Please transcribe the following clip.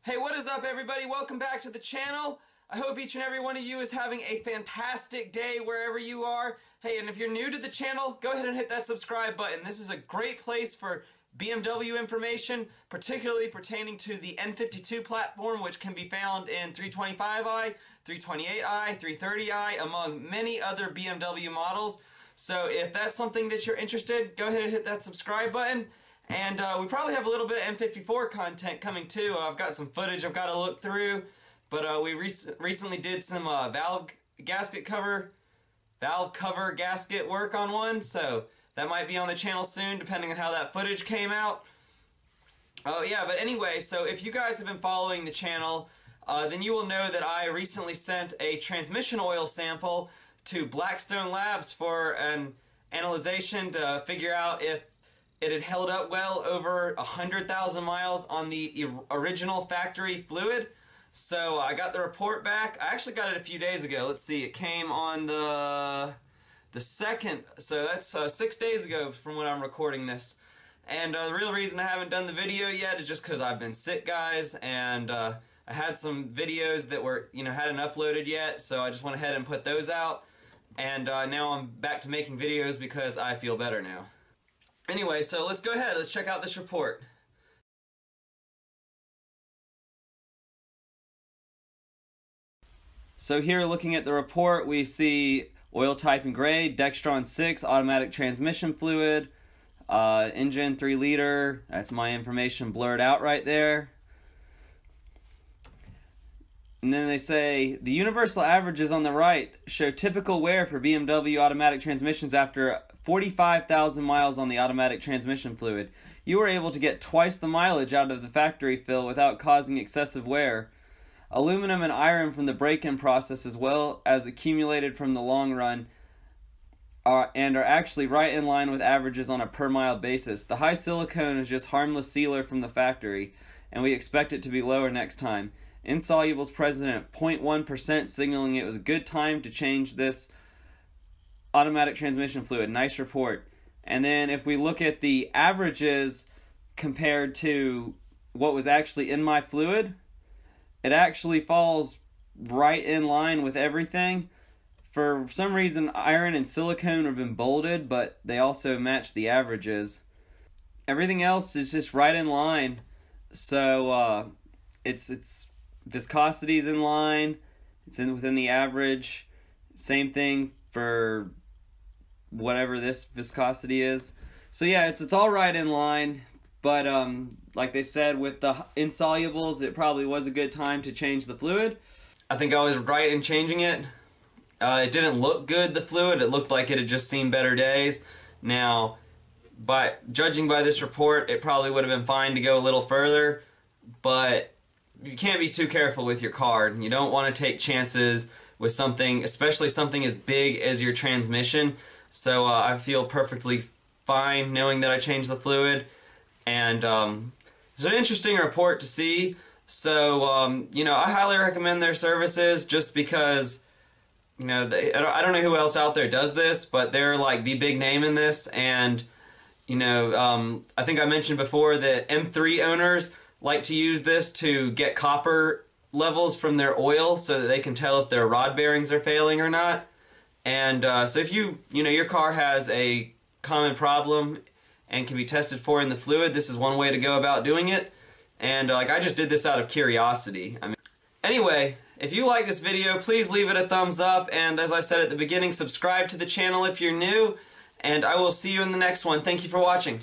Hey, what is up, everybody? Welcome back to the channel. I hope each and every one of you is having a fantastic day wherever you are. Hey, and if you're new to the channel, go ahead and hit that subscribe button. This is a great place for BMW information, particularly pertaining to the N52 platform, which can be found in 325i, 328i, 330i, among many other BMW models. So if that's something that you're interested, go ahead and hit that subscribe button. And we probably have a little bit of M54 content coming too. I've got some footage I've got to look through, but we recently did some valve cover gasket work on one, so that might be on the channel soon, depending on how that footage came out. Oh yeah, but anyway, so if you guys have been following the channel, then you will know that I recently sent a transmission oil sample to BlackStone Labs for an analyzation to figure out if it had held up well over 100,000 miles on the original factory fluid. So I got the report back. I actually got it a few days ago. Let's see, it came on the 2nd, so that's 6 days ago from when I'm recording this. And the real reason I haven't done the video yet is just because I've been sick, guys, and I had some videos that were, hadn't uploaded yet, so I just went ahead and put those out. And now I'm back to making videos because I feel better now. Anyway, so let's go ahead. Let's check out this report. So here, looking at the report, we see oil type and grade, Dextron 6, automatic transmission fluid, engine 3 liter. That's my information blurred out right there. And then they say, the universal averages on the right show typical wear for BMW automatic transmissions after 45,000 miles on the automatic transmission fluid. You were able to get twice the mileage out of the factory fill without causing excessive wear. Aluminum and iron from the break-in process, as well as accumulated from the long run, are actually right in line with averages on a per mile basis. The high silicone is just harmless sealer from the factory, and we expect it to be lower next time. Insolubles present at 0.1%, signaling it was a good time to change this automatic transmission fluid. Nice report. And then if we look at the averages compared to what was actually in my fluid, it actually falls right in line with everything. For some reason, iron and silicone have been bolded, but they also match the averages. Everything else is just right in line. So it's viscosity is in line. It's within the average. Same thing for whatever this viscosity is. So yeah, it's all right in line. But like they said, with the insolubles, it probably was a good time to change the fluid. I think I was right in changing it. It didn't look good, the fluid. It looked like it had just seen better days. Now, judging by this report, it probably would have been fine to go a little further, but you can't be too careful with your car. You don't want to take chances with something, especially something as big as your transmission. So I feel perfectly fine knowing that I changed the fluid. And it's an interesting report to see. So, I highly recommend their services just because, I don't know who else out there does this, but they're like the big name in this. And, I think I mentioned before that M3 owners like to use this to get copper levels from their oil so that they can tell if their rod bearings are failing or not. And so if your car has a common problem and can be tested for in the fluid, this is one way to go about doing it. And I just did this out of curiosity. Anyway, if you like this video, please leave it a thumbs up. And as I said at the beginning, subscribe to the channel if you're new. And I will see you in the next one. Thank you for watching.